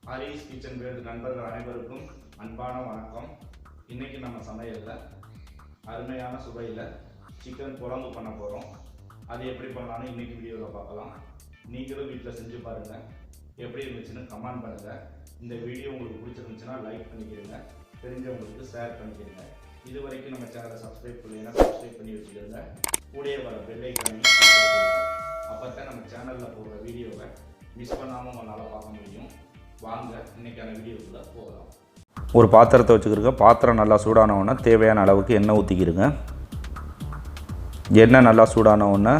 Harish Kitchenworld நண்பர்கள் அனைவருக்கும் அன்பான வணக்கம். இன்னைக்கு நம்ம சமையல்ல அருமையான சுவையில சிக்கன் குழம்பு பண்ண போறோம். அது எப்படி பண்ணலாம்னு இன்னைக்கு வீடியோல பார்க்கலாம். நீங்களும் வீட்ல செஞ்சு பாருங்க. எப்படி இருந்துச்சுன்னு கமெண்ட் பண்ணுங்க. இந்த வீடியோ உங்களுக்கு பிடிச்சிருந்துச்சுனா லைக் பண்ணிக்கிறீங்க. தெரிஞ்சவங்களுக்கு ஷேர் பண்ணிக்கிறீங்க. இதுவரைக்கும் நம்ம சேனலை சப்ஸ்கிரைப் பண்ணலைன்னா சப்ஸ்கிரைப் பண்ணி வச்சுக்கோங்க. கூடவே வர பெல் ஐகானையும் கிளிக் பண்ணிக்கோங்க. அப்பதான் நம்ம சேனல்ல போடுற வீடியோவை மிஸ் பண்ணாம உங்களால பார்க்க முடியும். வாங்க இன்னைக்கான வீடியோக்குள்ள போகலாம். ஒரு பாத்திரத்தை வச்சுக்கிறங்க. பாத்திரம் நல்லா சூடான உடனே தேவையான அளவுக்கு எண்ணெய் ஊற்றிக்கிறங்க. எண்ணெய் நல்லா சூடான உடனே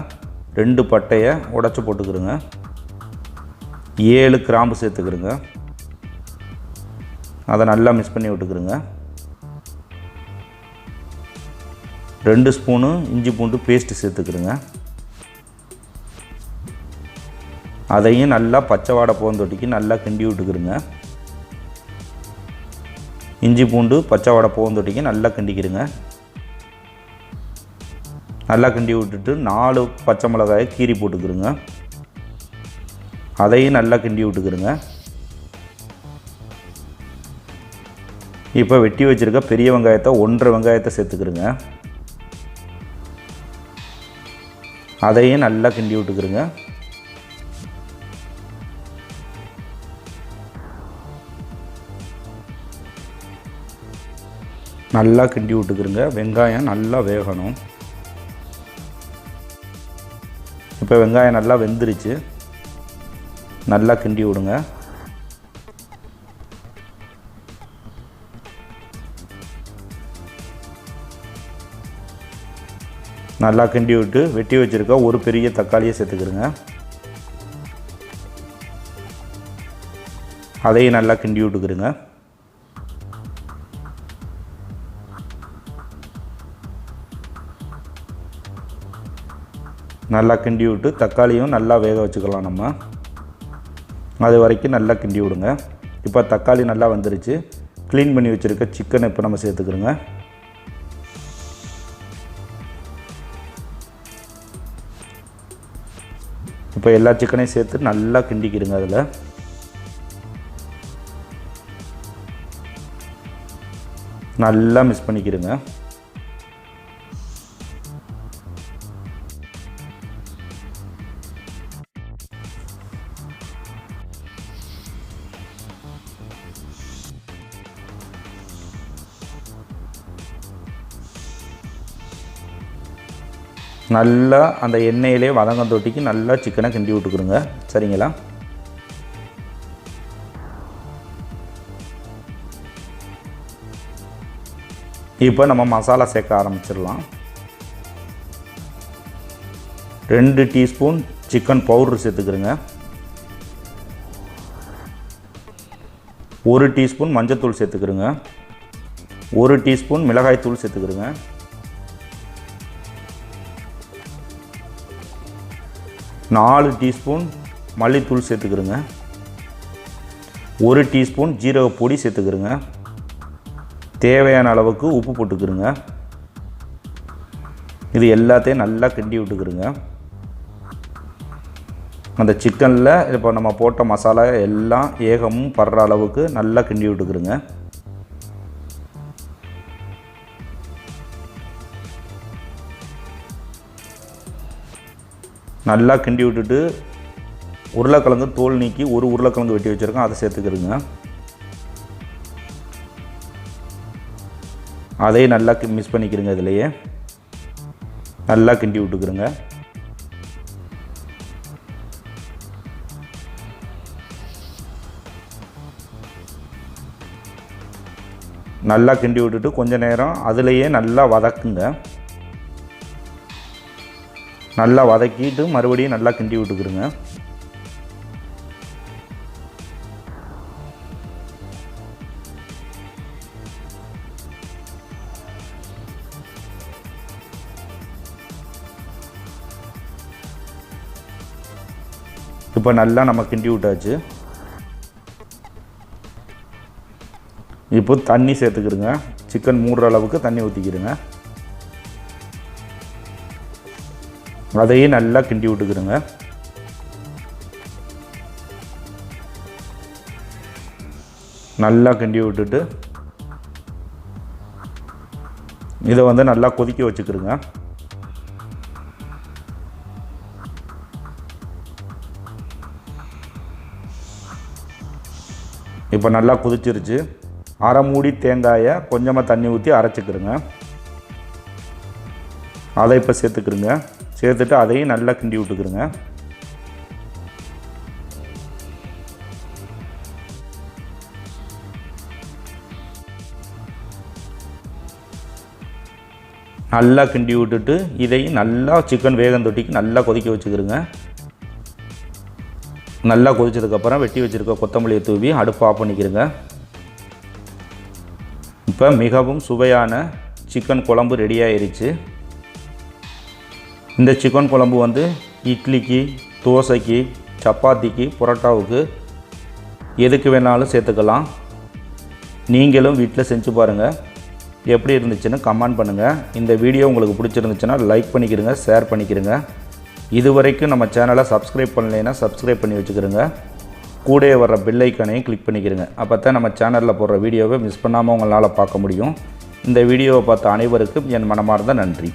2 பட்டையை உடைச்சி போட்டுக்கிறங்க. 7 கிராம்பு சேர்த்துக்கிறங்க. அதை நல்லா மிக்ஸ் பண்ணி விட்டுக்கிறங்க. 2 ஸ்பூனு இஞ்சி பூண்டு பேஸ்ட்டு சேர்த்துக்கிறங்க. அதையும் நல்லா பச்சை வாடை போந்தொட்டிக்கு நல்லா கிண்டி விட்டுக்கிறங்க. இஞ்சி பூண்டு பச்சை வாடை போந்தொட்டிக்கு நல்லா கிண்டிக்கிறங்க. நல்லா கிண்டி விட்டுட்டு 4 பச்சை மிளகாயை கீறி போட்டுக்கிறங்க. அதையும் நல்லா கிண்டி விட்டுக்கிறங்க. இப்போ வெட்டி வச்சுருக்க பெரிய வெங்காயத்தை 1.5 வெங்காயத்தை சேர்த்துக்கிறங்க. அதையும் நல்லா கிண்டி விட்டுக்கிறங்க. நல்லா கிண்டி விட்டுக்கிறங்க. வெங்காயம் நல்லா வேகணும். இப்போ வெங்காயம் நல்லா வெந்துருச்சு. நல்லா கிண்டி விடுங்க. நல்லா கிண்டி விட்டு வெட்டி வச்சுருக்க ஒரு பெரிய தக்காளியை சேர்த்துக்கிறங்க. அதையும் நல்லா கிண்டி விட்டுக்கிறங்க. நல்லா கிண்டி விட்டு தக்காளியும் நல்லா வேக வச்சுக்கலாம். நம்ம அது வரைக்கும் நல்லா கிண்டி விடுங்க. இப்போ தக்காளி நல்லா வந்துருச்சு. க்ளீன் பண்ணி வச்சுருக்க சிக்கனை இப்போ நம்ம சேர்த்துக்கிறோங்க. இப்போ எல்லா சிக்கனையும் சேர்த்து நல்லா கிண்டிக்கிடுங்க. அதில் நல்லா மிக்ஸ் பண்ணிக்கிடுங்க. நல்லா அந்த எண்ணெயிலே வதங்கம் தொட்டிக்கு நல்லா சிக்கனை கிண்டி விட்டுக்குருங்க. சரிங்களா? இப்போ நம்ம மசாலா சேர்க்க ஆரம்பிச்சிடலாம். 2 டீஸ்பூன் சிக்கன் பவுடர் சேர்த்துக்கிறங்க. 1 டீஸ்பூன் மஞ்சத்தூள் சேர்த்துக்கிறங்க. 1 டீஸ்பூன் மிளகாய் தூள் சேர்த்துக்கிறங்க. 4 டீஸ்பூன் மல்லித்தூள் சேர்த்துக்கிறங்க. 1 டீஸ்பூன் ஜீரக பொடி சேர்த்துக்கிறங்க. தேவையான அளவுக்கு உப்பு போட்டுக்கிறங்க. இது எல்லாத்தையும் நல்லா கிண்டி விட்டுக்கிறங்க. அந்த சிக்கனில் இப்போ நம்ம போட்ட மசாலா எல்லாம் ஏகமும் படுற அளவுக்கு நல்லா கிண்டி விட்டுக்கிறங்க. நல்லா கிண்டி விட்டுட்டு உருளைக்கிழங்கு தோல் நீக்கி ஒரு உருளைக்கிழங்கு வெட்டி வச்சுருக்கோம், அதை சேர்த்துக்கிறங்க. அதையும் நல்லா மிக்ஸ் பண்ணிக்கிறங்க. இதிலையே நல்லா கிண்டி விட்டுக்கிறங்க. நல்லா கிண்டி விட்டுட்டு கொஞ்ச நேரம் அதிலையே நல்லா வதக்குங்க. நல்லா வதக்கிட்டு மறுபடியும் நல்லா கிண்டி விட்டுக்கிறங்க. இப்போ நல்லா நம்ம கிண்டி விட்டாச்சு. இப்போ தண்ணி சேர்த்துக்கிறங்க. சிக்கன் மூடுற அளவுக்கு தண்ணி ஊற்றிக்கிறங்க. அதையும் நல்லா கிண்டி விட்டுக்கிறங்க. நல்லா கிண்டி விட்டுட்டு இதை வந்து நல்லா கொதிக்க வச்சுக்கிடுங்க. இப்போ நல்லா கொதிச்சிருச்சு. அரை மூடி தேங்காயை கொஞ்சமாக தண்ணி ஊற்றி அரைச்சிக்கிடுங்க. அதை இப்போ சேர்த்துக்கிடுங்க. சேர்த்துட்டு அதையும் நல்லா கிண்டி விட்டுக்கிடுங்க. நல்லா கிண்டி விட்டுட்டு இதையும் நல்லா சிக்கன் வேகம் தொட்டிக்கு நல்லா கொதிக்க வச்சுக்கிடுங்க. நல்லா கொதிச்சதுக்கப்புறம் வெட்டி வச்சுருக்க கொத்தமல்லியை தூவி அடுப்பு ஆஃப் பண்ணிக்கிடுங்க. இப்போ மிகவும் சுவையான சிக்கன் குழம்பு ரெடி ஆயிருச்சு. இந்த சிக்கன் குழம்பு வந்து இட்லிக்கு, தோசைக்கு, சப்பாத்திக்கு, புரோட்டாவுக்கு எதுக்கு வேணாலும் சேர்த்துக்கலாம். நீங்களும் வீட்டில் செஞ்சு பாருங்கள். எப்படி இருந்துச்சுன்னு கமெண்ட் பண்ணுங்கள். இந்த வீடியோ உங்களுக்கு பிடிச்சிருந்துச்சுன்னா லைக் பண்ணிக்கிறங்க, ஷேர் பண்ணிக்கிறங்க. இது வரைக்கும் நம்ம சேனலை சப்ஸ்கிரைப் பண்ணலைன்னா சப்ஸ்கிரைப் பண்ணி வச்சுக்கிறோங்க. கூடவே வர்ற பெல் ஐக்கானையும் கிளிக் பண்ணிக்கிறங்க. அப்போ தான் நம்ம சேனலில் போடுற வீடியோவை மிஸ் பண்ணாமல் உங்களால் பார்க்க முடியும். இந்த வீடியோவை பார்த்த அனைவருக்கும் என் மனமார்ந்த நன்றி.